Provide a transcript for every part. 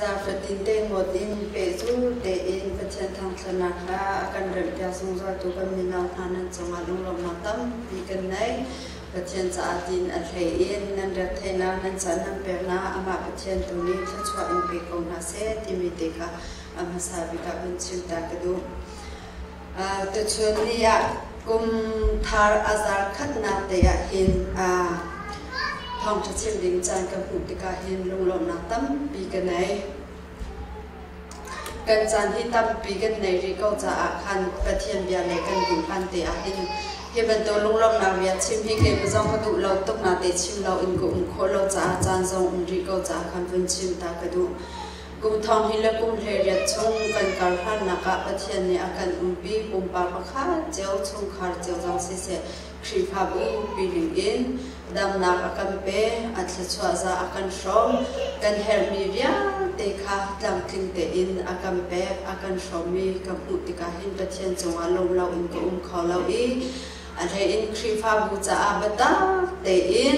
giờ phải tin tên một in về du để in và chân thằng thân nạc ra cần rửa bia sung rồi tụ cần mình nào thà nên trong mặt lông lông tâm vì cần đấy và chân xã tin ở thầy in nên rửa thầy nào nên sản năng bè na ama và chân tụ ni thật sự in về công hà sẽ tìm mình để cả ama sa vì cả bên chịu ta cái đủ từ chuyện này cùng thar azar khát na để in phong trào chiêm đình tràn cầm hụt để cả hiền lông lông nát tâm bị cái này cần tràn hi tâm bị cái này thì câu trả khăn và thiên bia này cần dùng khăn để hiền hiền bên tôi lông lông nào việt chim hi cái dòng có đủ lâu tốc nào để chim lâu in cũng khó lâu trả tràn dòng thì câu trả khăn vân chim ta cái đủ cùng thong hi là cùng hệ liệt chung cần cả khăn nạc và thiên này cần bị bùng bạc khá chéo chung khá chéo dòng sẽ khi pháp u bị linh in đam nạc akan pe atlet za akan shom kan hermivia te kha tlam kling te in akan pe akan shomi ka puti ka hin pathian chonga lom lo in ko kholo i ane in krifa bu cha abata te in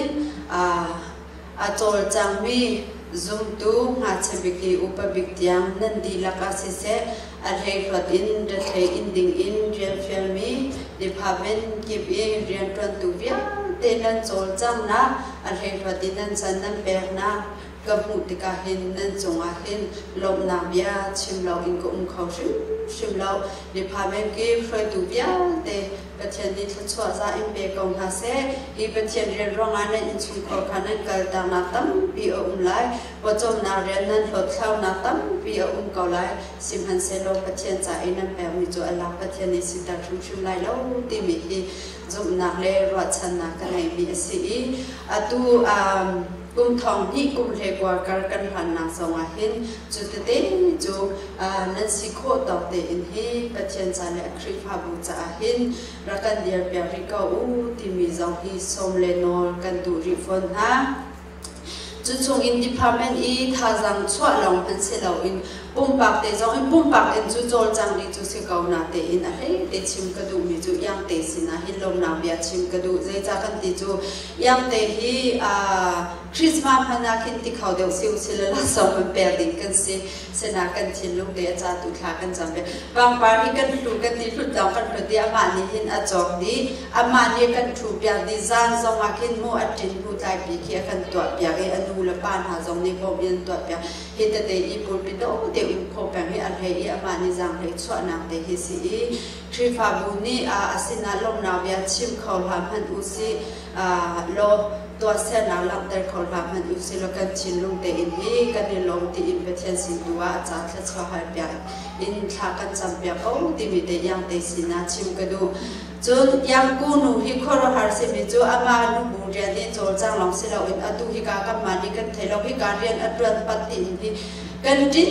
a tol changmi zum tu nga chebiki upabik tiang nandi laka se ane fatin de the in ding in real filmi department give in real tu via tenan chol chang na an he phatinan san nan pek na kamu tika hin nan chonga hin lom na bia chim lo in ko khau shim lo department ke frei tu bia te pathian ni thachwa za in be kong ha se hi pathian ren rong an in chung ko khanan kal ta na tam pi lai wa chom na ren nan lo thlau na tam pi ko lai sim han se lo pathian cha in an pe mi chu ala pathian ni si ta shim lai lo ti mi hi zum na le ro chan na ka nei mi si atu cùng thong hi cùng hệ quả cả căn hành năng song hin chu te chu nan si kho tao te in hi pathian cha le kripa bu cha hin ra kan dia pya ri ka u ti mi zong hi som le no kan tu ri phon ha chu chung in department i tha jang chwa long an se lo in pum pak te zong in pum pak en chu chol chang ri chu se kau na te in a he te chim ka du mi chu yang te sin a hin lom na bia chim ka du zai cha kan ti chu yang te hi Christmas hana kin ti khau deu siu sil la som per din kan se na kan chin lu de cha tu kha kan jam be bang par hi kan lu kan ti lu dang kan lu ti ama ni hin a chok di ama ni kan thu pya di zan zong a kin mu a tin bu tai pi khia kan to pya ge anu la pan ha zong ni ko bien to pya hi te te i pul pi do te u ko pa hi an he i ama ni jang le chwa na te hi si i tri fa bu ni a asina lom na bia chim khau lam han u si loตัวเส้นน้ำหลังแต่คนรับมันอุสิโลกันชินลุงเตอินฮีกันในลมที่อินเวทีสินตัวจากเทศหายไปอินทากันจำเปียกเอาที่มีแต่ยังเตสินาชิมกันดูจนยังกูหนูฮิคอร์ฮาร์เซมิจูอามาลูบูเรียนนี่โจจังลองสิเราอินอตุฮิกากันมานี่กันเทเราฮิการเรียนอัตรันปฏิอินฮีกันดิ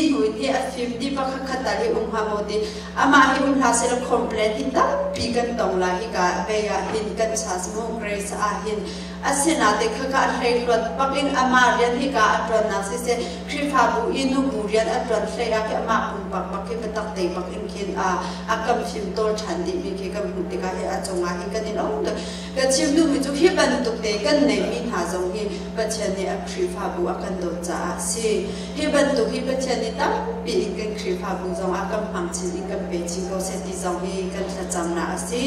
นหุยที่ฟิล์มที่พักขัดตาลีฮาโมดีอามาฮิฮาเซลคอมเพลตฮิตาปีกันตองลาฮิกาเบียหินกันชาสมุกเรสอาหินอาเซนาเด็กข้าการเรียนรถปักอินอามาเรียนฮิกาอัตรันนาซิเซคริฟาบูอินุบูเรียนอัตรันเซียกอามาปุ่มปักฮิปตักเตปักอินคินอากัมฟิล์มโตชันดีมีคิกัมบุติกาฮิอาจงอาฮิกันนี่น้องกันชิมดูมิจุฮิบันตุกเตกันในมินหาจงฮิปัจเจเนอคริฟาบูอากันโดนจ้าซีฮิบันตุฮิปัจเจเนตั้งปีอินกันคริฟาบูจงอากัมพังชินอินกันเปจิงโกเซติจงฮิกันจะจำนาซี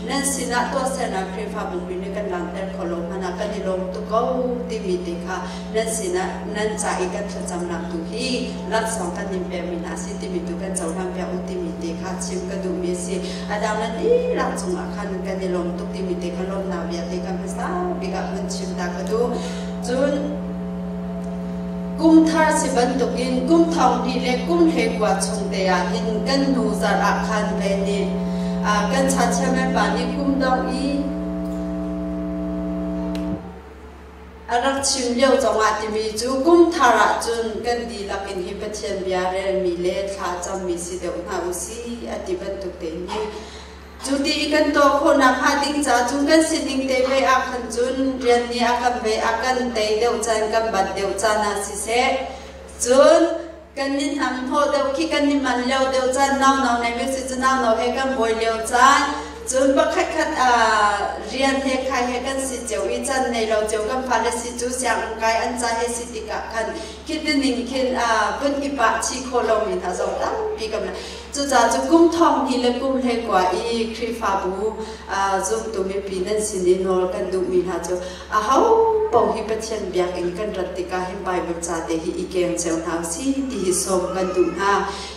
นั่นสินะตัวเซนาคริฟาบูบินกันหลังแต่ขลุ่มพนักกันในลมตุกเอาที่มีเด็กค่ะนั่นสินะนั่นใจกันจะจำนาตุฮีรักสองกันนิมเปมินาซีที่มีตุกันเจ้าทำเปียอุติมีเด็กค่ะชิมกันดูมีซีอาดามนั้นนี่รักจงอาคันกันในลมตุกที่มีเด็กค่ะลมหนาวเบียดเด็กกันภาษาปีกับมันชิมตากระดูจุนกุมทาสิบันตุกินกุมทองดีเล็กกุมเฮกว่าชงเตียหินกันนูจาระคันเบนีกันชัดเชมปานิกุมดองอีอารักชิมเลี้ยวจังหวัดที่มีจูกุมทาระจุนกันดีลักอินฮิปเชียนเบียเรมีเลขาจำมีสิเดวนาอุซีอติบันตุเตนีจุดีกันโตคนนักหาดิ้งจ้าจุนกันสิดิ้งเตเวอาคันจุนเรียนนี้อากันเวอากันเตเดวจันกันบัดเดวจานาสิเสจุนกันนินทำโทษเดวขี้กันนิมันเลี้ยวเดวจันน้าวในมิวสิจน้าวให้กันบอยเลี้ยวจัน จนบักขัดเรียนเฮกใครเฮกันสิเจ้าอีจันในเราเจ้ากันฟันและสิจูเสียงกายอันใจเฮสิติกะคันคิดนิ่งคิดบุญอิปะชีโคโลมินหาสองตั้งปีกันนะจูจ่าจูกุ้มทองนี่และกุ้มเฮกว่าอีครีฟาบูจุงตัวมีปีนั้นสินิโนกันดูมินหาจูเขาปองฮิปเชียนเบียกเองกันรัติกาให้ใบบัจจาเตหิอีเกงเจ้าหน้าสิที่ฮิสมกันดูฮะ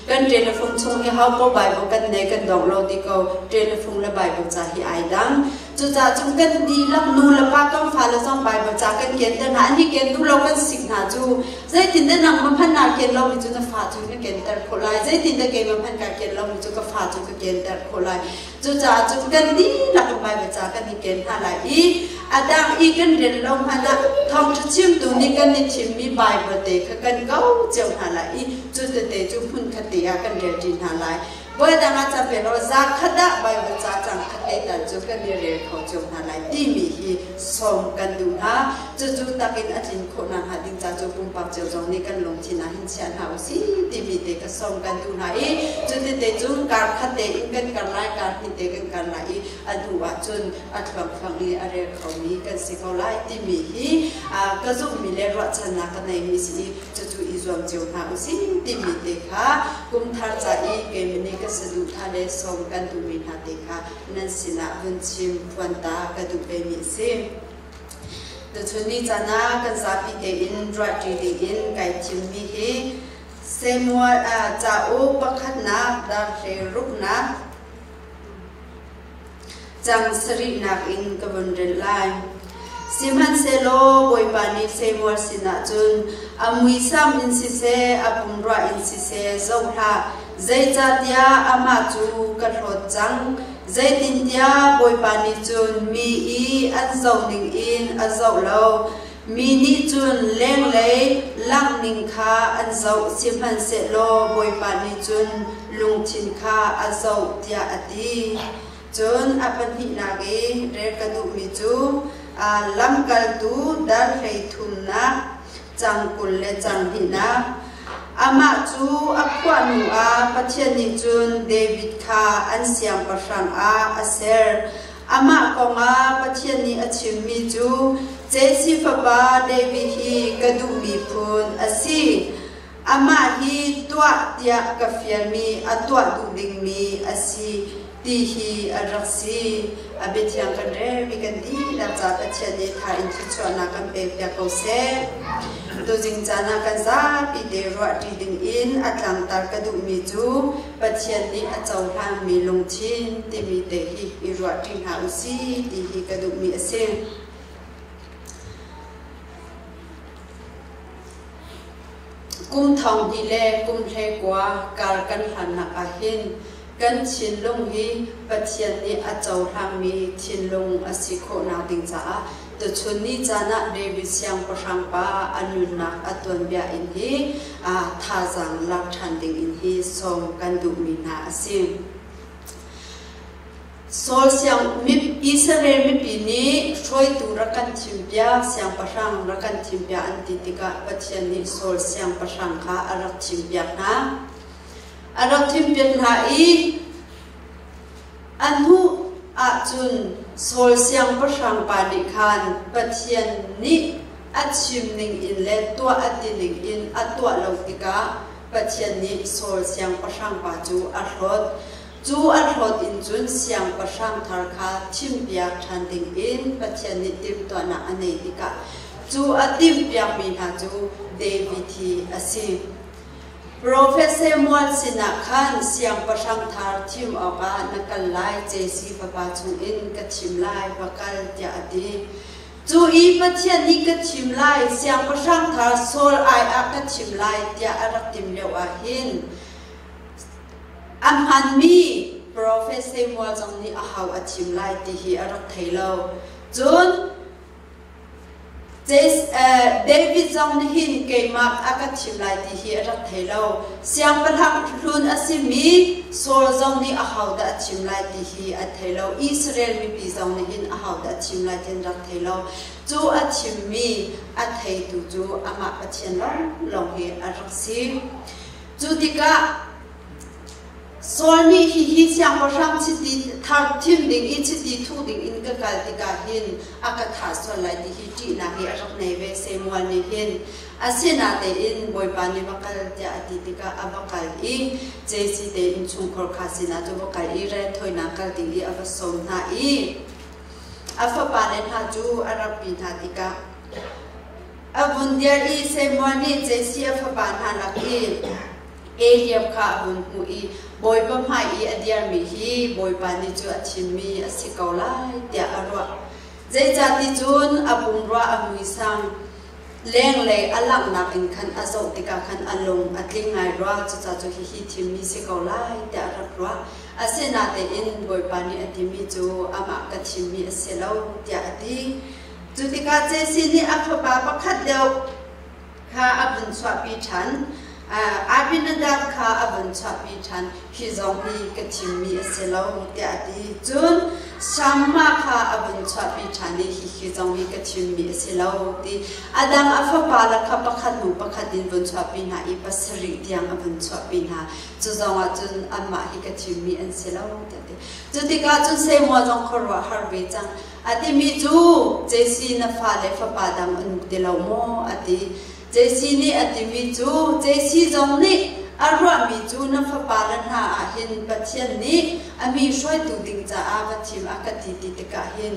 กันเทเลโฟนชงให้เขาปอใบบักันเนกันดอกโลดิโกเทเลโฟนและใบบัจจาฮิไอดังจูจ่าจุงกันดีลับนูละปากันฟ้าละจงใบบัจจากันเกณฑ์แต่หาที่เกณฑ์ดูเรากันสิงหาจูใจตินแต่นังมันพันนาเกณฑ์เรามีจุนฟ้าจูกันเกณฑ์แต่โคไลใจตินแต่เกณฑ์มันพันการเกณฑ์เรามีจุนฟ้าจูกันเกณฑ์แต่โคไลจูจ่าจุงกันดีลับใบบัจจากันเกณฑ์หาไรอีอาดังอีกันเรียนลงพันนะทองชุดชิมตัวนี้กันในชิมมีใบบัเตะกันเก้าเจ้าหาไรอีจุดเตะจุพุ่นคติอากันเรียนจินหาไรเมื่อดังอาจจะเป็นเราจักขดาใบบัจจาจังคติแต่จุกันเรียนเขาจุหาไรที่มีฮีสมกันดูฮะจุตะกินอาทิตย์คนนั้นหาดินจ่าจุปุ่มปักเจ้าจงนี้กันลงที่นาหินเชียนหาสิที่มีเตะก็สมกันดูนะอีจุดเตะจุการคติอินกันกันไล่การหินเตะกันกันไล่อันดูว่าจุนอัดฟังนี้อะไรเขามีกันสิเขาไล่ที่มีฮีก็จุมีเลรัชนะกันในมีสิจุอีจวมเจ้าหาสิที่มีเตะค่ะกุมทาร์ใจเกมนี้ก็สะดุดทะเลสมกันดูมีหาเตะค่ะนั่นสินะบุญชิมพวนตาก็ดูเป็นมิสิตัวชุนี้จะน่ากันสาพิเตอินรัดจีอินไก่ชิมมีฮีเซมัวจะโอปักขัดนักดาเรรุกนักจังสรินักอินกบุนเรลายสิมันเซโลบอยปานิเซมัวสินาจุนอามุยซัมอินสิเซอาปุมราอินสิเซเจ้าฮาใจจัดยาอามาจูกระโดดจังใจตินยาบอยปานิจุนมีอีอันเจ้าหนิงอินอันเจ้าเลามีนิจุนเล่งเลยลังนิงคาอันเจ้าสิมันเซโลบอยปานิจุนลุงชินคาอันเจ้าเตียอดีจนอปันหินาเกเรกดุมิจูลำกัลตูดัลเฮทุมนะจังกุลเลจังหินะอามาจูอักวานูอาปัจเจนิจุนเดวิดคาอันเสียงประชังอาเซร์อามาคงอาปัจเจนิอชิมมิจูเจสิฟบาเดวิฮีกดุมีพุนอสีอามาฮีตัวเตียกาเฟียมีอตัวดูดิงมีอสีที่ฮีอารักซีอาเบทียงกันเรมีกันดีดับจากปัจเจนิทาอินทิชวนากันเปียกเซตัวจริงจานากันซาปีเดรัวดีดิงอินอัตลังตากระดูมีจูปัจเจนิอาเจ้าทางมีลงชินที่มีเตฮีอิรัวดิงหาอุซีที่ฮีกระดูมีเซกุมทองดีเล่กุมเทกว่าการกันหันนักอาหินกันชินลงฮีปัจเจนิอาเจ้าทางมีชินลงอสิโคนาดิงจ้าตัวชุนนี้จานะเดวิสยังประชังปาอนุนักอตวนเบียอินฮีท่าจังลักทันดิงอินฮีสมกันดูมีนาสิโซลเสียงมิอิสราเอลมิปีนี้ช่วยตัวรักันทิมเบียเสียงประชังรักันทิมเบียอันติติกะปัจเจนิโซลเสียงประชังค่ะอารักทิมเบียนะอารักทิมเบียนะอีอันหูอาจุนโซลเสียงประชังปานิคันปัจเจนิอัดชิมนิงอินเลตัวอัดดินิงอินอัดตัวลงติกะปัจเจนิโซลเสียงประชังปาจูอัดรถจูอัดรถอินจุนเสียงประชังทาร์คาทิมเบียทันดิงอินปัจเจนิติมตัวนักอันนี้ติกะจูอัดติมเบียมีนาจูเดวิทีอาศิโปรเฟสเซอร์มวลสินักขันเสียงประชังทาร์ทิมออกานักไลเจสีปะปาจุอินกัชิมไลประกัลเดียดีจูอีปัจเจนิกัชิมไลเสียงประชังทาร์โซลไออักกัชิมไลเดียอารักติมเลวอาหินอัมฮันมีโปรเฟสเซอร์มวลจงนี้อาหาวอัชิมไลที่ฮีอารักเทโลจุนเดวิดจงนี้หินเกมักอากัชิมไลที่ฮีรักเทโลเสียงประทับรุนอาศิมีโซลจงนี้อาหาวดัชิมไลที่ฮีอัเทโลอิสราเอลมีปีจงนี้หินอาหาวดัชิมไลที่รักเทโลจูอาชิมมีอัเทตุจูอามาปัจเจนลงฮีอารักซีจูติกะ ส่วนนี้ฮิเสียงประชังชิดีทาร์ทิมดิ่งอิชิดีทูดิ่งอินก็การติกาหินอากาศขาส่วนไหลที่ฮิจีนาฮิอารักในเวเซมวันนี้หินอาเซียนาเตอินบอยปานิบักลเดียอดีติกาอบักลอีเจซีเตอินชุงคอร์คาสินาจูบักลอีเรทอยนักลดิ่งอีอวสมนาอีอาฟปาเนนฮาจูอารับบินฮาติกาอาบุนเดียอีเซมวันนี้เจซีอาฟปานฮานักอีเอเรียบขาบุญหูอีบอยปั๊มหายอีอดียมีฮีบอยปานิจูอชิมีอสิกาวไลเดียอรัวเจจาติจูนอบุญรัวอมุยสังเลี้ยงเลยอลังนักอินคันอาโซติกาคันอลงอัดลิงไงรัวจุจาจูฮีทิมีสิกาวไลเดียรับรัวอาเซนาเตอินบอยปานิอดีมีจูอามากทิมีอเซลาวเดียอดีจุติกาเจสินีอัฟบาปขัดเดียวข้าอบุญสวาปีฉันอาบินดาข้าอบุญชาบิชันฮิจงฮีกทิมีเสลาวเดียดีจุนสามาข้าอบุญชาบิชันนี่ฮิจงฮีกทิมีเสลาวดีอาดังอัฟบาลข้าปะขัดนุปะขัดดินบุญชาบินาอีปัสริเดียงอบุญชาบินาจุจงว่าจุนอามาฮิกทิมีเสลาวเดียดีจุดที่ก้าจุนเซมัวจงขรัวฮาร์เวจังอาทิมีจูเจสีนฟ้าเลฟปาดังอุนเดลาวโมอาทิเจสีนี่อดีมีจูเจสีจงนี่อารวามีจูนัฟปาลันหาอาหินปัจเจนนี่อามีช่วยตูดิงจ้าอาวัติมอากาศติตกาหิน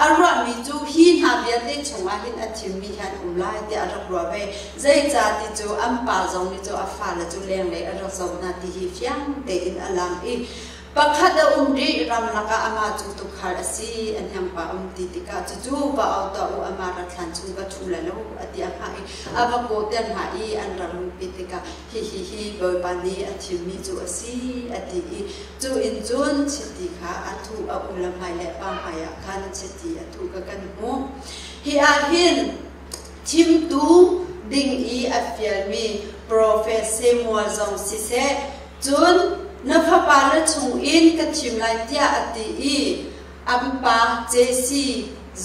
อารวามีจูหินหาเบียดได้ชงอาหินอธิมีหันไลเดียรักรัวไปใจจ้าติจูอัมปาจงนี่จูอัฟาลจูเลี้ยงเลยอรักษานาทีฮิฟยังเตอินอลังอีปักขัดรีรำลักอามาจุตุขารสีอันยังปะติติกาจูปะเอาตัวอามารัทันชุงกัทุลแล้วอดีอาหายอาบโกเตนหายอันรังปิติกาฮิบอยปานีอธิมีจูสีอดีจูอินจุนชิติขาอัตุอาอุลมัยและปังหายคันชิติอัตุกันหูฮิอาหินทิมตูดิงอีอัฟยามีโปรเฟสเซมัวจงสิเซจุนนับปาลชงอินกับชิมไลเดียอติอีอัมปาเจซี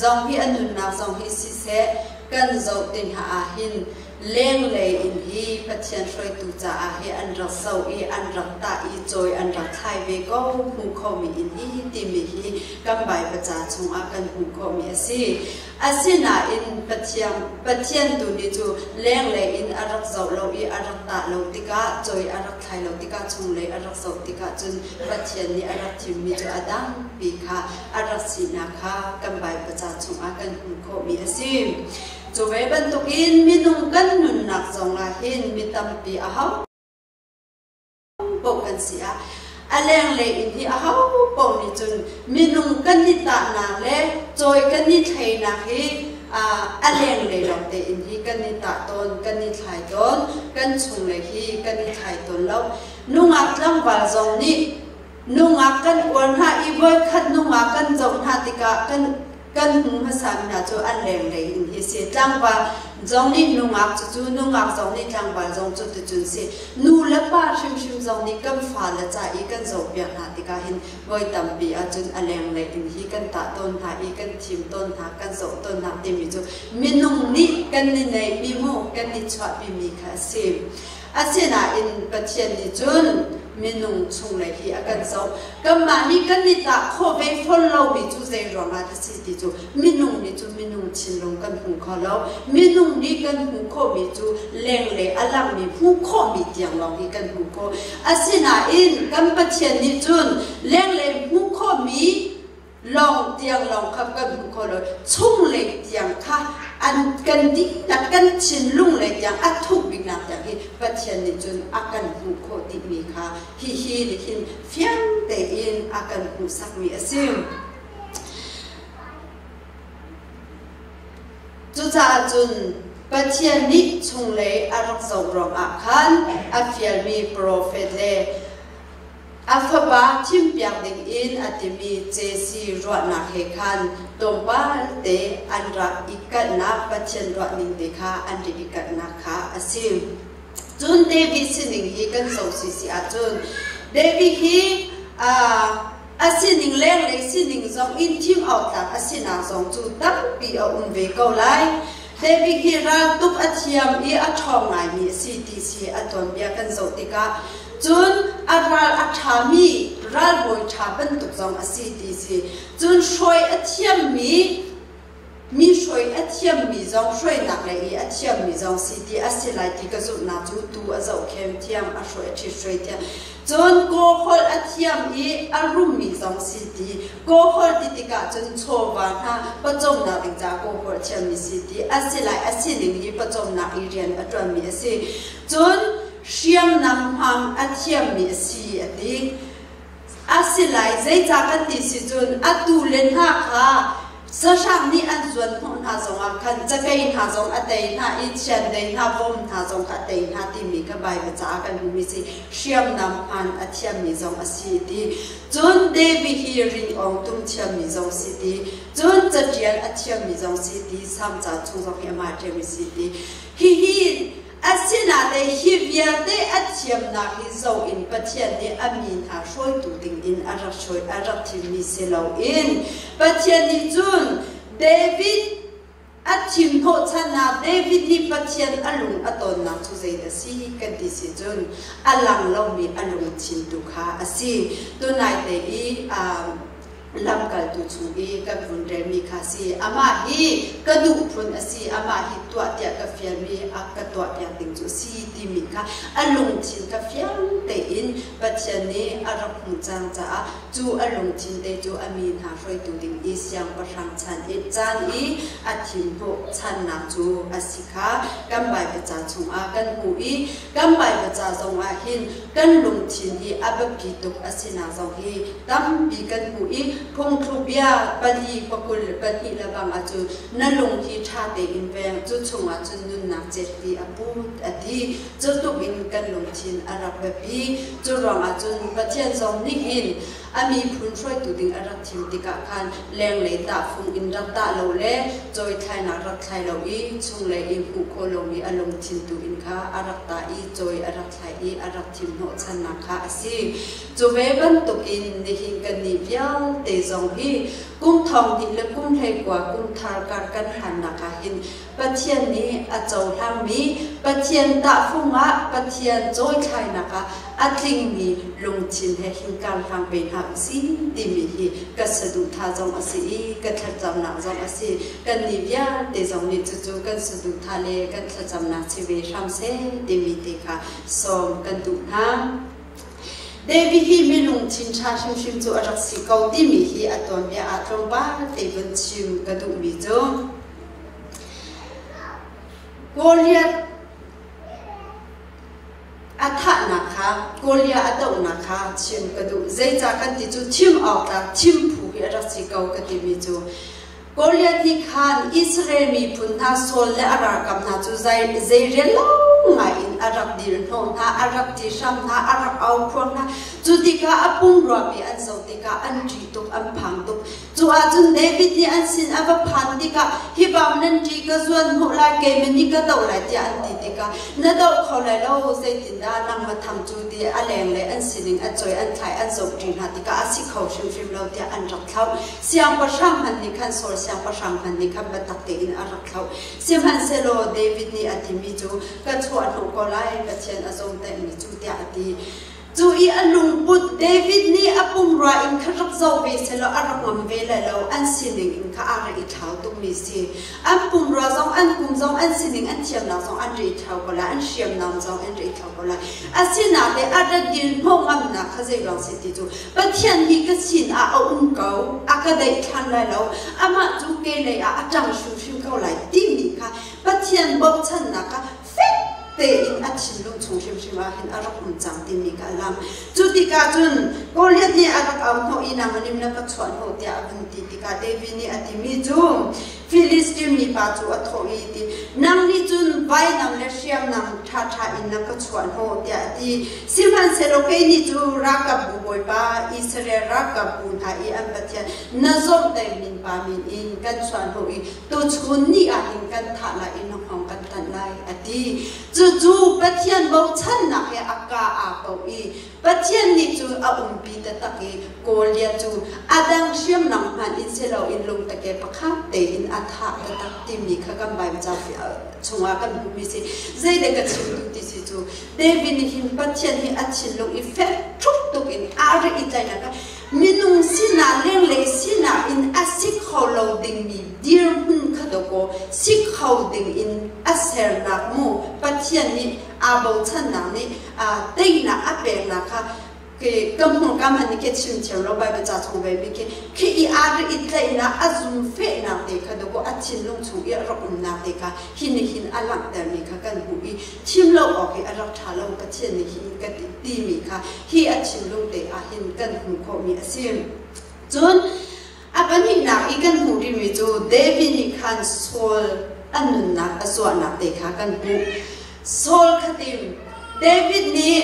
จงฮิอนุนาจงฮิสิเซกันโจตินหาอาหินเลี้ยงเลยอินฮีปัจจัยช่วยตุจ่าอาหิอันรักเศร้าอีอันรักตาอีจอยอันรักไทยเวก็หูเขามีอินฮีติมีฮีกำใบประจาชงอากันหูเขามีอาศินาอินปัจจัยตุนิจูเลี้ยงเลยอินอันรักเศร้าเราอีอันรักตาเราติกาจอยอันรักไทยเราติกาชงเลยอันรักเศร้าติกาจนปัจจัยนี้อันรักทิมีจูอดังปีค่ะอันรักศินาค่ะกำใบประจาชงอากันหูเขามีจูเวบันตุกินมินุงกันนุนนักจงลาหินมิตัมปีอาฮาวปกันเสียอาเลงเลยอินที่อาฮาวปนิจุนมินุงกันนิตานาเลจอยกันนิไทยนาฮีอาเลงเลยเราเตอินที่กันนิตาตนกันนิไทยตนกันชงเลยฮีกันนิไทยตนแล้วนุงอักลังบาจงนี้นุงอักกันอวนหาอีไว้ขัดนุงอักกันจงหาติกากันหูภาษาหน้าจูอันแรงเลยอินที่เสียจังว่าจงนี่นุ่งอักจูนุ่งอักจงนี่จังว่าจงจุดจุดเสียนู่ละป้าชิมจงนี่กันฟ้าละใจอีกันจงเปียกหน้าติกาหินไว้ตั้มปีอาจุนอันแรงเลยอินที่กันตาต้นหาอีกันทิมต้นหากันจงต้นหาเต็มอยู่จูมินุ่งนี่กันนี่ในมีโมกันนี่ชวบิมีค่ะเสียอาเซียนาอินปัจเจนนี่จุนมินุงชงเลยที่อากันเจ้าก็มานี่กันนี่ตาโคเวฟอลเรามีจูเซรอมาที่สิที่จูมินุงนี่จูมินุงชินลงกันหูเขาเรามินุงนี่กันหูโคมีจูแรงเลยอลังมีหูโคมีเตียงลองที่กันหูโคอาเซียนาอินกันปัจเจนนี่จุนแรงเลยหูโคมีลองเตียงลองขับกันหูโคเลยชุ่มเลยเตียงค่ะอันกันดินักกันชินลุงเลยอย่างอัทุกบินักอย่างที่ปัจจัยนี้จนอาการหูโคติมีค่ะฮิลิหินเฟียงเตอินอาการหูสักมีซิมจุจ่าจนปัจจัยนี้ชงเลยอารักษารองอาคันอาเฟียมีโปรเฟตเลยอาฟบาทิมเปียงดิงอินอาติมีเจซีรวดนักเฮคันตรงบ้านเตอันรักอีกันนักปัจจัยรวดนิงเดคาอันดีอีกันนักค่ะอาซิมจุนเดวิสินิงฮีกันส่งสิสิอาจุนเดวิฮีอาซินิงเล่งเลยสินิงจงอินทิมเอาตักอาซินาจงจูตั้งปีเอาเวกเอาไล David hi ral tuk athiam I athong ngai mi CTC aton bia kan zotika chun aral athami ral boy thaban tuk zong CTC chun shoi athiam mi shoi athiam mi zong shoi nak lai I athiam mi zong CT asilai ti ka zu na chu tu azau khem thiam a shoi thi shoi thiam chun ko hol athiam I arum mi zong CT ko hol titika chun chowa na pachom na ding cha ko hol thiam mi CT asilai asiling hi pachom na I rian atwan mi ase chun siam nam ham athiam mi si ati asilai zai cha kan ti si chun atu len ha kha sasang ni an zuan hon ha zong a kan chakai ha zong atei na I chen dei na bom ha zong ka tei na ti mi ka bai ba cha kan mi si siam nam han athiam mi zong asi ti chun David hi ring ong tum thiam mi zong si ti chun chatian athiam mi zong si ti sam cha chung zong he ma te mi si ti hi asina de hi via de athiam na hi zo in pathian ni amin ha shoi tu ding in ara shoi ara thi mi se lo in pathian ni chun David athim ho chana David ni pathian alung aton na chu zai da si kan ti si chun alang lo mi alung chin tu kha asi tu nai te I lam kal tu chu I ka phun re mi kha si ama hi ka du phun asi ama hi tua tia ka fiam mi a ka tua tia ting chu si ti mi kha alung chin ka fiam te in pathian ni arap hung chang cha chu alung chin te chu amin ha roi tu ding I siang pa sang chan I chan I athim ho chan na chu asikha kam bai pa cha chung a kan hu I kam bai pa cha zong a hin kan lung chin hi abapi tuk asina zong hi tam bi kan hu I phong thu bia pali pakul pali labang achu nalung hi tha te in veng chu chunga chu nun na che ti apu ati chu tu in kan lung chin arak pi chu rong a chun pathian zong ni in ami phun shroi tu ding arak thim tika khan leng le ta phung in rak ta lo le choi thai na rak thai lo I chung le I hu kho lo mi along chin tu in kha arak ta I choi arak thai I arak thim no chan na kha asi chu ve ban tu in ni hin kan ni vyang te zong hi kum thong di le kum thai kwa kum thar kar kan han na ka hin pathian ni a chau hlang mi pathian ta phunga pathian choi thai na ka atling mi lung chin he hin kan hlang pe ha si ti mi hi ka sadu tha zong asi ka thar cham na zong asi kan ni vya te zong ni chu chu kan sadu tha le kan thar cham na chi ve sham se ti mi te kha som kan tu ha David hi mi lung chin cha shim shim chu arak si kau ti mi hi aton bia atong ba te ban chim ka du mi chu Goliath atha na kha Goliath atau na kha chim ka du zai cha kan ti chu chim aw ta chim phu hi arak si kau ka ti mi chu Goliath ni khan Israel mi phun tha sol le ara kam na chu zai re lo ngai in arak dir no tha arak ti sham tha arak au khon na chu tika apung ro pi an so tika an tri tuk an phang tuk chu a chun David ni an sin ava phan tika hi bam nan tri ka zuan ho la ke me ni ka dau lai ti an ti tika na dau kho lai lo se tin da nang ma tham chu ti a leng le an sining a choi an thai an so tri na tika a si kho shim shim lo ti an rak thau siang pa sham han ni khan sol siang pa sham han ni khan ba tak te in a rak thau sim han se lo David ni atimi chu ka chhuat ho ko lai pathian azong te mi chu ti ati chu I alung put David ni apum ra in kharak zo ve se lo arak ngam ve la lo an sining in kha ara I thau tu mi si an pum ra zong an kum zong an sining an thiam na zong an ri thau ko la an siam nam zong an ri thau ko la asina le ada din ho ngam na kha zai rang si ti chu pathian hi ka sin a un ko a ka dai than la lo ama chu ke le a atang shu shim ko lai ti mi kha pathian bo chan na ka te in achin lung chung shim shim a hin arak hum chang ti mi ka lam chu ti ka chun Goliath ni arak am ho ina manim na ka chhuan ho tia ban ti ka David ni ati mi chu Philistine mi pa chu a tho I ti นังนี่จุนไว้นำเลเซียมนำชาอินนักก็ชวนโหเดียดีสิมันเซโลเกนี่จูรักกับบุบอยป้าอิสราเอลรักกับบุญหาอีอันปะเทียนน่าสมแต่มินปามินอินกันชวนโหอีตัวชุนนี่อาหินกันทาลาอินของกันตันไลอดีจูปะเทียนบ่ชันนักเฮอากาอาเปอีปะเทียนนี่จูอาปีตะตะเกโกเลียจูอาดังเชียมนังมันอินเซโลอินลงตะเกปะคาเตอินอาทาตะตักติมีขกันใบมันจะชงอากันบุมิสิใจเด็กชิมตุติสิจูเดวินหินปะเทียนหิอาชิลงอีเฟทุกตุกินอาร์อิใจนะคะมินุงสินาเลี้ยงเลยสินาอินอาศิกเขาเราดึงมีดีร์หุ่นขดโกสิกเขาดึงอินอาเซอร์นักมูปะเทียนนี่อาบูชันนังนี่เต็งนักอาเปงนะคะกำหัวกำมันนี่แค่ชิมเชียวเราไปเป็นจ่าชงไปไม่แค่คืออีอาร์อิใจนะอาซุมเฟนักเด็กค่ะดูก็อาชินลงชงอีรักนักเด็กค่ะหินอลังแต่มีค่ะกันหูอีชิมเราออกอีอารักชาเราปะเทียนนี่หินกันตีมีค่ะฮีอาชินลงเด็กอาหินกันหูเขามีอาซิมจนอากันหินนักอีกันหูที่มีจูเดวินิคันโซลอันนุนนักส่วนนักเด็กค่ะกันหูโซลคติมเดวิดนี่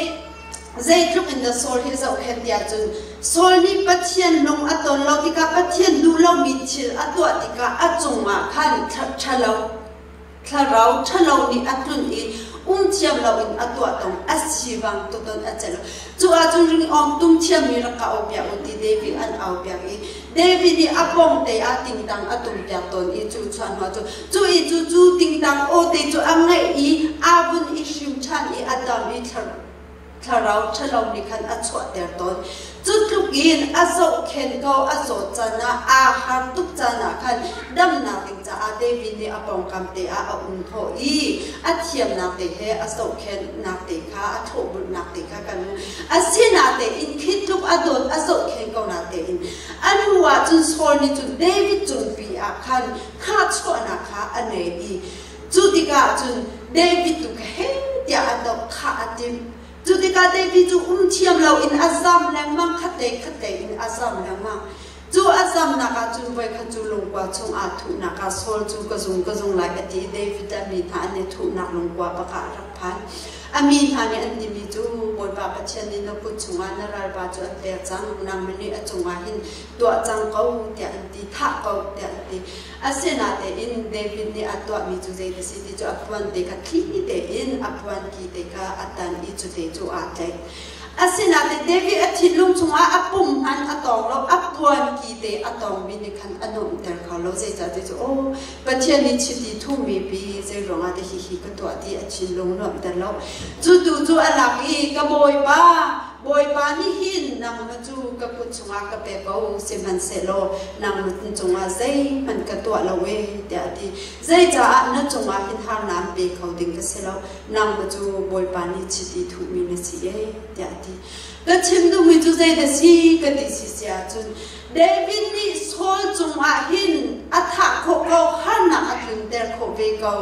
ใจทุกอินเดอร์โซลที่เราเห็นยาจุนโซลนี่ปัจเจียนลงอัตโนเราติกาปัจเจียนดูเรามีชิลอัตัวติกาอัจงมาขันชะเรานี่อัตุนอีเทียมเราอินอัตัวตรงอัศชีวังตัวตนอัจเจลจูอาจุนริงอมตุ้มเทียมมีรักเอาเปียอุติเดวิอันเอาเปียอีเดวินี่อปองเตอาติงตังอัตุมเปียตนอีจูชวนหัวจูติงตังโอเตจูอังไงอีอาบุนอีชิมชันอีอัดดามอีถ้าเรานี่คันอัจฉริยะตอนจุดลูกอินอาโซเข็นเขาอาโซจานะอาหารทุกจานะคันดำนาติงจะอาเดวินนี่อาปองคำเตอาอุ่นโถอีอาเทียมนาเตเฮอาโซเข็นนาเตค่ะอาโถบุญนาเตค่ะกันอาเสียนาเตอินคิดทุกอาโดนอาโซเข็นเขานาเตอินอันหัวจุนโซนี่จุนเดวิดจุนปีอาคันข้าชั่วนะคะอันไหนอีจุดิกาจุนเดวิดตุกเฮเดียอันดอกข้าติมจุดการเดวิจูเทียมเราอินอาซัมแรงมั่งขัดเตอินอาซัมแรงมั่งจูอาซัมนักจูไว้ขัดจูลงกว่าชงอาทุนักโซลจูกระซุงไล่อดีเดวิดมีฐานในทุนักลงกว่าประกาศรักพันอามีฐานในอันดีมีจูบนบาปเชนนินกุชงานนาราบาจูอันเดียจังนางมันนี่จงอาหินตัวจังเขาเดียอันดีท่าเขาเดียอันดีอาเซนาเตอินเดวิดนี่อัตัวมีจูเจตสิติจูอัพวันเดกัที่เตอินอัพวันกีเตกาอัตันอีจูเตจูอาเจอาเซนาเตเดวิดอธิลุงชงอาปุ่มอันอัตองเราอัพวันกีเตอัตองมินิคันอันนนเตอร์เขาเราเจจะเจจูโอ้ปัจเจนิชิติทุ่มีปีเจร้องอาเดฮิก็ตัวที่อธิลุงเราแต่เราจูอันหลักอีกบอยป้านี่หินนางมาจูกับกุชงากระเปกเอาเซมันเซโลนางมาจงอาใจมันกระตัวเราเวเดียดีใจจะนั่นจงอาหินหาน้ำเปกเขาดึงกันเซโลนางมาจูบอยป้านี่ชิดีถูกมีนสิเดียดีก็ชิมดูมีจูใจเดสิก็ดิสิเสียจุนเดวิดนี่โซจงอาหินอัฐะโคเขาหานาอัตุนเดอร์โคเวเขา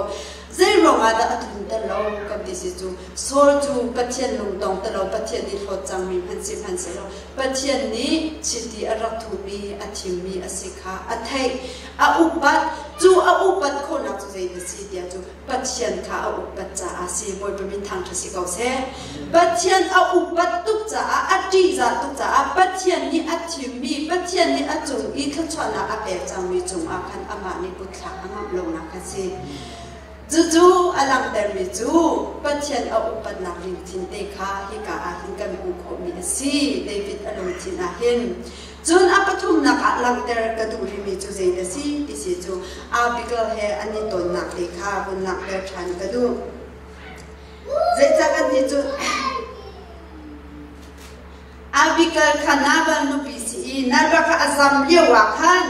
ใจร้องอาดอัตุนเดเรากับดิสิจูโซจูปัจเจียนลงตรงแต่เราปัจเจียนนี่โทจังมีพันสิเราปัจเจียนนี้ชิดีอรักทุมีอธิมีอสิกาอไทยอาอุปัตจูอาอุปัตคนนักจูใจเดสิเดียจูปัจเจียนข้าอาอุปัตจ่าอาศิบอยเป็นมินทางทศิเขาเสปัจเจียนอาอุปัตตุกจ่าอาจีจ่าตุกจ่าปัจเจียนนี้อธิมีปัจเจียนนี้อจงอีขชนะอาเปจังมีจงอาคันอามานิบุตรอังอับลงนักสิจูอลังเดมิจูปัจเจียนอาอุปัตนักลินทินเตคาฮิกาอาหินกันบุคมีสิเดวิดอารมณ์ทินอาหินจุนอาปทุมนักอลังเดรกระดูริมีจูเจนสิดิสิจูอาบิกลเฮอันนี้ตนนักเตคาบุนนักเดรชันกระดูเจจักันดิจูอาบิกลขานาบันนุปิสีนารักอาซัมเลียวขัน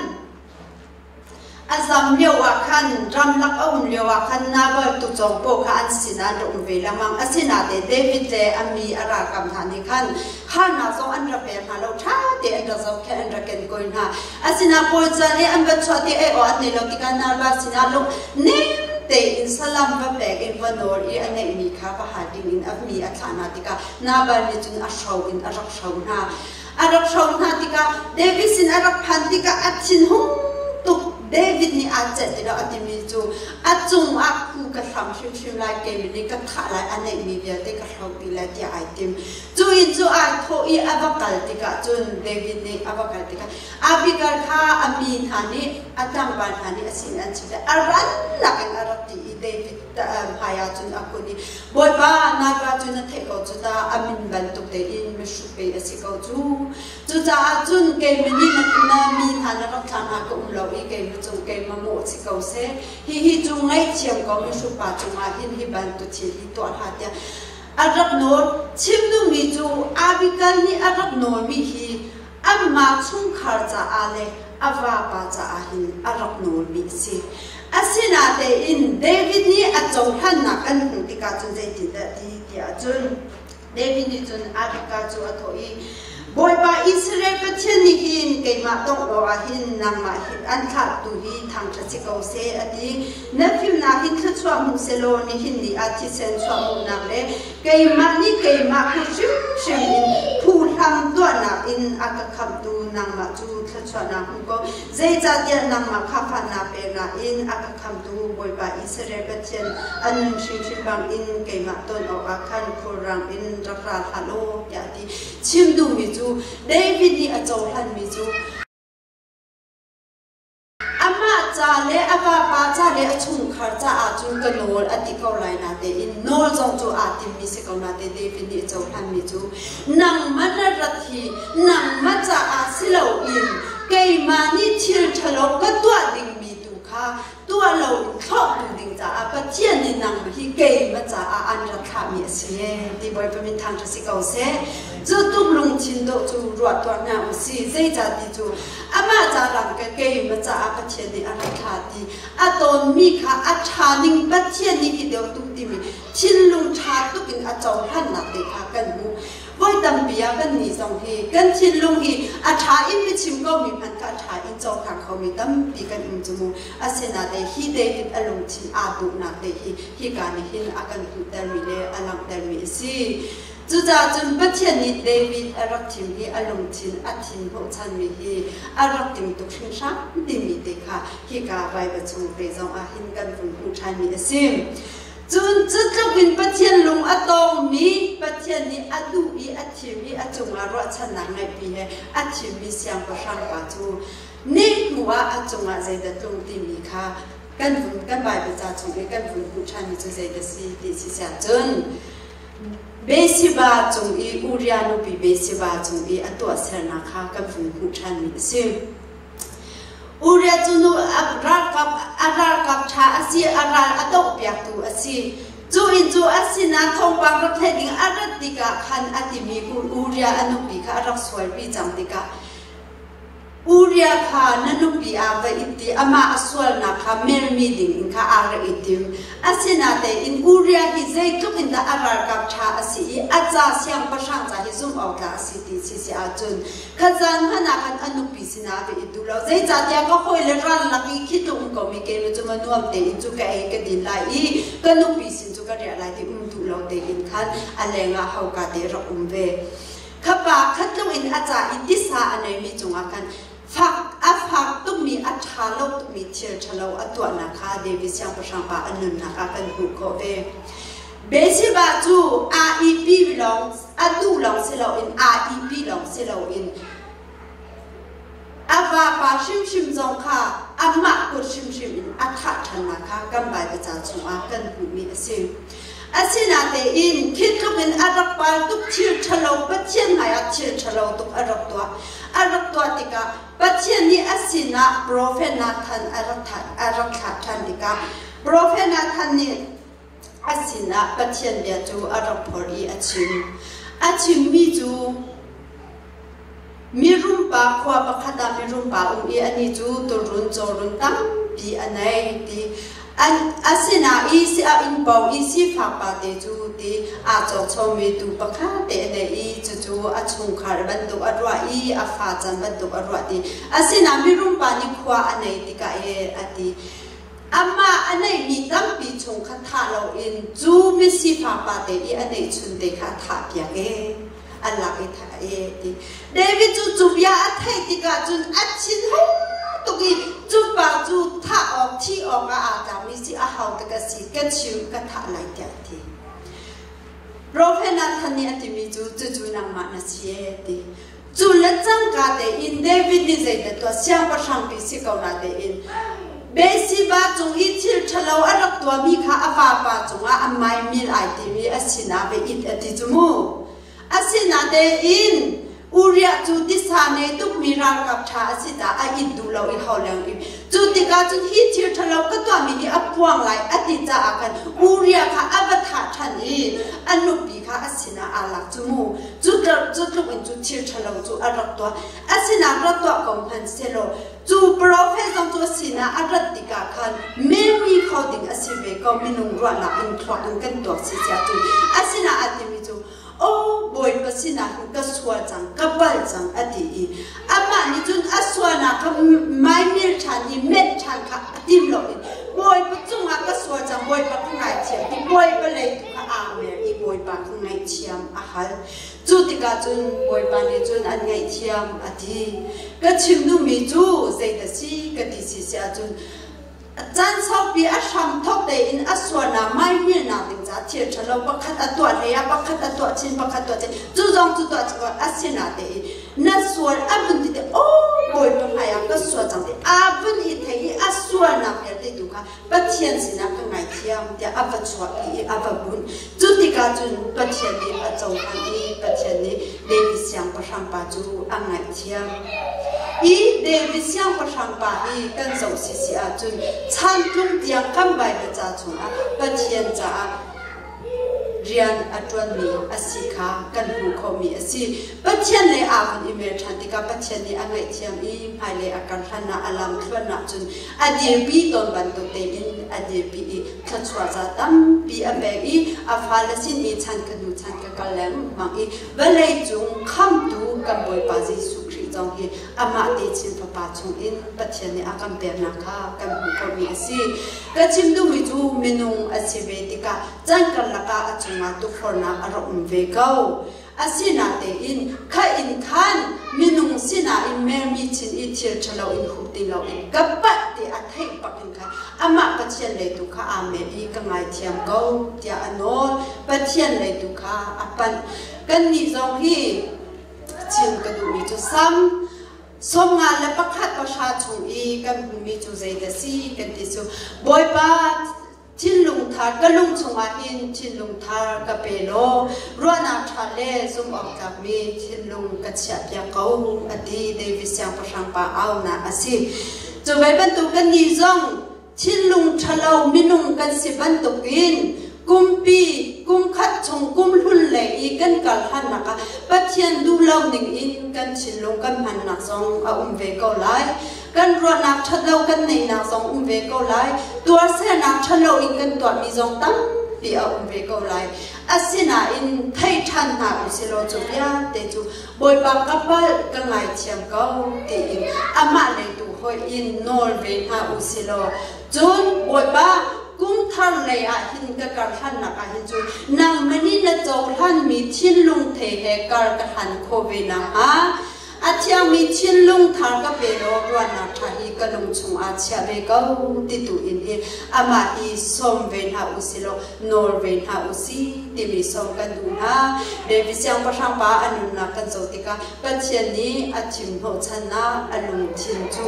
อาซัมเลียวขันรำลักอุ่นเลียวขันนาบันตุจงโปขันสินาดงเวลามังอาศินาเดวิดเจอามีอารากรรมฐานิขันข้านาซองอันระเบียนหาเราท้าเดอันระซองแค่อันระเกนโกยนาอาศินาโปจันเออันบัชวติเอออันนี้เราติการนาบาสินาลงเนเตอินสลัมบับเบกอินวันโนรีอันนี้มีข้าพหาดิงอินอัฟมีอัฐานาติกานาบานิจุนอัชชาวอินอารักชาวนาอารักชาวนาติกาเดวิสินอารักพันติกาอัจฉินหงตุเดวิดนี่อาเจติเราอัติมีจูอาจุงอาคูก ก็ทำชิมลายเกมนี้ก็ขาลายอันไหนมีเดียที่ก็เขาตีลายที่ไอติมจูอินจูอันโทอีอับกัลติกาจูนเดวิดนี่อับกัลติกาอาบิกัลข้าอามีนฮานี่อาจังบานฮานี่อาศินอันชิดอารันลักอันอารัติเดวิดพายาจูนอากุนีบอยบ้านนาบาจูนเทกจูตาอามินบันตุกเดอินมิชุเปย์สิกจูจ้าจูนเกมนี้นามีนฮานักทางหากเราอีเกมจูเกมมาโมสิกเซฮิจูไงเชียงก็มิชุปาจูมาหินฮิบันตุชีฮิตัวหาเดียอารักโนชิมดูมิจูอาบิกันนี่อารักโนมิฮิอัมมาชุงขารจ้าอาเลอาวาปาจ้าอาหินอารักโนมิสิอาศินาเตอินเดวิดนี่อาจงหันนักกันหุ่นติกาจุนใจติดดีเดียจุนเดวิดนี่จุนอาบิกาจูอัตโตอีบอยบาอิสราเอลประเทศนี้หินเกี่ยมาต้องรอหินนางมาหินอันขาดตุหิทางจัดการเสียดีนับพิมนาหินคือช่วงมุสโลนี่หินนี่อาทิเซนช่วงมุนางเล่เกี่ยมานี่เกี่ยมาคือชิมอินผู้ทำตัวนักอินอากาศคำตูนางมาจูคือช่วงนางหุ่นก็เจจัดเดียนางมาข้าพันนาเป็นนาอินอากาศคำตูบอยบาอิสราเอลประเทศอันชิมบางอินเกี่ยมาต้นออกอาคารโครังอินรักราฮัลโลยาดีชิมดูมิจูเดวิดนี่อาจารย์มิจูอามาจ้าเลอาวาปาจ้าเลอชุงขารจ้าอาจุนกันโนลอติกเอาไลนาเตอินโนลจงจูอาติมิสิกเอานาเตเดวิดนี่อาจารย์มิจูนังมันรัทีนังมาจ้าอาสิเลวอินเกยมานี่ทิลชะโลก็ตัวดิ่งมีดูค่ะตัวเราชอบดูดิ่งจ้าอาปะเทียนนี่นังที่เกยมาจ้าอาอันรัฐามีเสียที่บอยเป็นมินทางจะสิกเอาเสจูตุ้มลงชินโดจูรวดตัวน่าอุสิเจจัดดีจูอามาจารังกเกยมาจ้าอาปะเทียนนี่อารัฐาดีอาตอนมีค่ะอาชานิงปะเทียนนี่เดียวตุ้มติมีชินลงชาตุกินอาจารย์หันนักเด็กค่ะกันหูบอยตั้มปียกันนี่สองทีกันชินลงอีอาชาอินมิชิมก็มีพันกับอาชาอินเจ้าค่ะเขามีตั้มปีกันอินจมูอาเซนาเดฮีเดวิดอารมณ์ชินอาดุนักเดฮีการหินอากันตุเดมิเลอลังเดมิสิจูจ้าจุนปะเทียนนี่เดวิดอารักทิมฮีอารมณ์ชินอาทินโหชันมีฮีอารักทิมตุกชินชาดิมีเดค่ะฮีกาไว้ประชุมเปซองอาหินกันฝุ่นหูชันมีสิจุนจุดลูกอินปะเทียนลุงอตองมีปะเทียนนี่อดูอีอทิมีอจุงอารวชนะไงปีเหอทิมีเสียงประชังปะจูนี่หัวอจุงอาใจเด็ดตรงที่มีค่ะกันฝุ่นกันใบประจาจุงกันฝุ่นหูชันมีจุใจเด็ดสิดิสิเสียจนเบสิบาจงอีอุริยานุปีเบสิบาจงอีอตัวเสนาคากันฝุ่นหูชันมีสิอุริยจุนุอับรักกับชาอสีอาราอดอกเปียกตูอสีจูอินจูอสีนาทองบางรักเทดิงอารัตติกาขันอติมีอุริยอนุปีค่ะรักสวยปีจังติกาอุริยค่ะนันุปีอาเวอิติอามาอสวลนักค่ะเมรมีดิงอินค่ะอาร์อิติมอสีนาเตอินอุริยฮิเซตุกินดาอารากับชาอสีอาจาเสียงประชังจะฮิซุมออกจากอสีติสิสิอาจุนขจันหนักขันอนุปีสินาเวอิตุเราเจจัดยาก็คอยเลรันลักอีคิดตุงก็มีเกณฑ์จุมันวมเตอินจุกเอกดินไลอีก็นุปีสินจุกเรียไลที่ตุเราเตอินขันอะไรงาเขากาเดรักเวขบาขัดลุอินอาจารย์อิติสาอันไหนมีจงอากันฝักตุ้มมีอัชาโลตุ้มมีเชียร์ชะโลอัตัวนักขาเดวิสยังประชังปะอันนึงนักกันหูโคเอเบสิบาจู REP ลองอันดูลองเสลาอิน REP ลองเสลาอินอาวาปาชิมจงค่ะอามากุชิมอินอัฐะชันนักขากันใบประจาชงอากันหูมีสิอาศินาเตอินคิดลูกอินอารักปาตุกเชียร์ชะโลปัจเจียนหายเชียร์ชะโลตุกอารักตัวติกาปัจเจียนนี้อาศินาโปรเฟนาทันอารักทันติกาโปรเฟนาทันนี่อาศินาปัจเจียนเดียจูอารักพอรีอาชิมมีจูมีรุมปาขวาปะขัดมีรุมปาอีอันนี้จูตุรุนโจรุนตั้มปีอันไหนดีอาศินาอีสิอาอินเบาอีสิฝากปาเตจูดีอาจจะชมวิดูปะค่ะเตเนอีจูอาชงคาร์บันตุอารัวอีอาฟาจันบันตุอารัวดีอาศินามีรุมปานิขวาอันไหนติกาเออดีอามาอันไหนมีตั้งปีชงคัทธาเราอินจูมิสิฝากปาเตอีอันไหนชุนเดคัทธาเปียเออันลักเอทาเอดีเดวิดจูยาอัฐิติกาจุนอัดชินหง ตุกีจูปาจูท่าออกที่ออกอาจามิสิอาหาวตะกสิกชิวกะท่าไหลเดียทีโรเพนัทนีอติมิจูนังมานาเชียตีจูเล็จังกาเตอินเดวิดนิเซเดตัวเสียงประชังปิสิกาวนาเตอินเบสิบาจงอิทิลชะลาวอรักตัวมีข้าอฟาปาจงอาไม่มีไอติมีอสินาเบอิดอติจมูอสินาเตอินอุริยจูติสานีตุกมีรางกับชาสิตาอินดูเราอิฮอลเลงอิจูติกาจุฮิทิลชะลาวก็ตัวมีอพวงไหลอติจากันอุริยข้าอวตารชันอินอนุปีข้าอสินาอาลักจมูจุดลุกอินจุทิลชะลาวจูอรักตัวอสินารักตัวกองพันเซโลจูโปรเฟสซองตัวสินาอรัตติกาคันเมมีเขาดิ่งอสิเวก็มินุงรัวนาอินทรักกันตัวสิเสียจูอสินาอติมิจูโอ้บอยปัสนาหิก็สวจังก็บัลจังอดีอีอามานี่จุนอสวนาก็ไม่มีชันอีเม็ดชันค่ะอดีมลอยบอยปัจจุบันก็สวจังบอยปัจจุบันเทียมที่บอยปัจเลยตุกอาเมอีบอยปัจจุบันเทียมอาหารจุดที่ก็จุนบอยปัจจุบันอันไงเทียมอดีก็ชิมดูมีจูเจตสีก็ดีสิเสียจุนจันทร์ชอบปีอาชัมทบเตอินอสวนาไม่มีนาดิงจัดเทียนฉลองบักขัดตัวเฮียบักขัดตัวชินบักขัดตัวเจจูจงจูตัวจังอาศินาเตอินัสวนอาบุนติเตโอ้บอยปังไงก็สวจังเตอาบุนอิเทยอสวนาเพียติดูค่ะปัจเจียนสินะก็ไงเทียมเดียอาบัชวอีอาบับุนจุดที่กาจุนปัจเจียนนี้อาจงพันอีปัจเจียนนี้เดวิสยังประชังปาจูอังไงเทียมอีเดวิสยังประชังปาอีกันส่งสิสิอาจุนฉันทุ่งเตียงกำใบเบจ่าชงอาปัจเจียนจ่าเรียนอัตวันมีอาศิขากันหูเขามีอาศิปัจเจียนเลยอาวันอิเมชันติกาปัจเจียนนี้อันไหนเทียมอีภายเลยอาการทันนาอารมณ์ทวนนักจุนอดีตปีตอนบันตุเตอินอดีตปีทัศวาจัตัมปีอเมอีอาฟาลสินอีฉันกันดูฉันกันกันแล้วมังอีเวลัยจุงคำดูกันบ่อยปาจิสุจงฮีอามาติชิมปะชงอินปัจเจเนอาการเปลี่ยนนะคะกันบุกมีสิก็ชิมดูมิจูมินุงอาศิเวติกาจังกันละกาอาจุมาตุฟอร์นาอารมณ์เวก้าอาศินาเตอินข้าอินขันมินุงสินาอินเมมีชินอิเทียร์ชะลาอินหุติลาอินกับปัตติอัฐิปักอินค่ะอามาปัจเจเลตุข้าอาเมอีกังไงเทียมก้าเตียอนอลปัจเจเลตุข้าอปันกันนิจงฮีชิมกันดูมีจุดซ้ำสมงานและประคัดประชาชนอีกันมีจุดใจเดซีกันที่สุดบอยปาทินลุงทาร์ก็ลุงชงอาหินทินลุงทาร์ก็เปโลรัวนาชาเลซุ่มออกจากมีทินลุงกัจฉาเปียเขาอดีเดวิสยังประชังปาเอานาอาศิจุดไว้บรรทุกกันยี่จงทินลุงชะลาวมินุงกันสิบรรทุกินกุมปีกุมขัดชงกุมหุ่นเลยอีกันกัลหันนะคะปัจเจียนดูเล่าหนึ่งอินกันชินลงกันหันนักซองเอาเวกเอาไลกันรัวนักชัดเล่ากันในนักซองเวกเอาไลตัวเสนักชัดเล่าอินกันตัวมีซองตั้งปีเอาเวกเอาไลอาศินาอินไทยชันหาอุสิโลจุบยาเตจูบอยปากกับบ้านกันไงเชียงเก้าตีอินอามาเลยตูหอยอินนอร์เวย์หาอุสิโลจนบอยปากุมทันเลยอ่ะหินกะการหันนักอ่ะหินจูนางมันนี่นะเจ้าหันมีชินลุงเทเหการกะหันโคเวนะฮะอาเชียงมีชินลุงทางกับเบโรรวนนักทาฮีกะลุงชงอาเชียเบก็ติดตัวอินเออามาอีสมเวนหาอุสิโลนอร์เวนหาอุสิติมีสมกันดูนะเดวิสยังประชังปาอนุนักกันโจติกาปัจเจียนนี้อาชิมโหชนะอลุงชินจู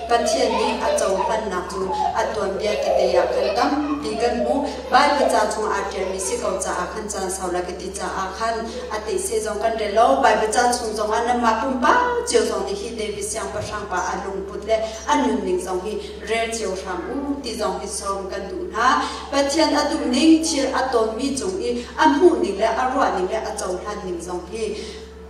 ปัจเจียนนี้อาเจ้าหันนักจูอาตัวเบียกิเตียกันตั้มปีกันมูบายประจาชงอาเดียมิสิกาจะอาคันจันสาวลักติจะอาคันอาติเซจงกันเดโลบายประจาชงจงอันนั้นมาปุ่มป้าเจียวจงที่เดวิสยังประชังปาอลุงพุทธและอันนุนิงจงที่เรียเจียวชามูที่จงที่สมกันดูนะปัจเจียนอาตุนิงเชียอาตนมีจงอีอันหูนิงและอรวานิงและอาเจ้าหันนิงจงที่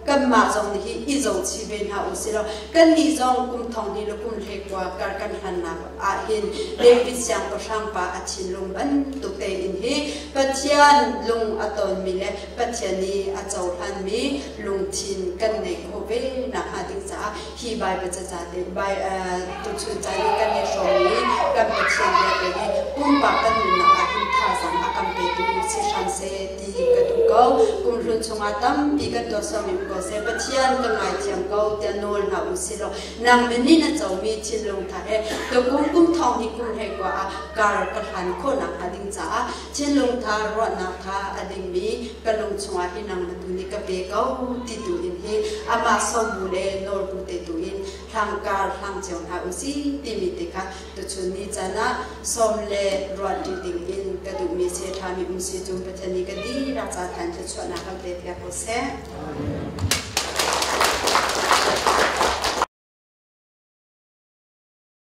กันมาจงที่อีจงชีเวนหาอุสิโลกันนี่จงกุมทองนี่และกุมเทกว่าการกันหันนับอาหินเดวิสยังประชังปาอาชินลงบันตุเตอินฮีปัจเจียนลุงอาตนมีและปัจเจียนนี้อาเจ้าหันมีลุงทินกันในโคเวนะฮะดิจ้าฮีบายปัจจาเดบายตุชุนใจกันในชมีกันปัจเจียนเนี่ยเป็นกุมปากันนะอาหินท่าสังอากัมเปตุสิชันเซตีกระดุก ก็กุมรุนชงอาตั้มปีกันตัวสมิมก็เสปเทียนก็ไงเทียมก็เตียนโนลหาอุสิโลนางมินี่น่ะจะมีชินลงทาเรตัวกุมทองที่กุมให้กว่าการกระหันคนนักอดิงจ้าชินลงทารอดนักทาอดิงมีกระลงชงอาที่นางมาดูนี่ก็เบก็ติดดูอินที่อามาสมบูรณ์โนลบุเตดูอินทางการทางเจ้าหาอุสิติมิติค่ะตัวชุนนี้จะนะสมเลรอดดิงอินกระดูมีเสียทามีอุสิจุมปัจจุบันก็ดีรักษาทันจะชวนนักเรียนเพียงพอเส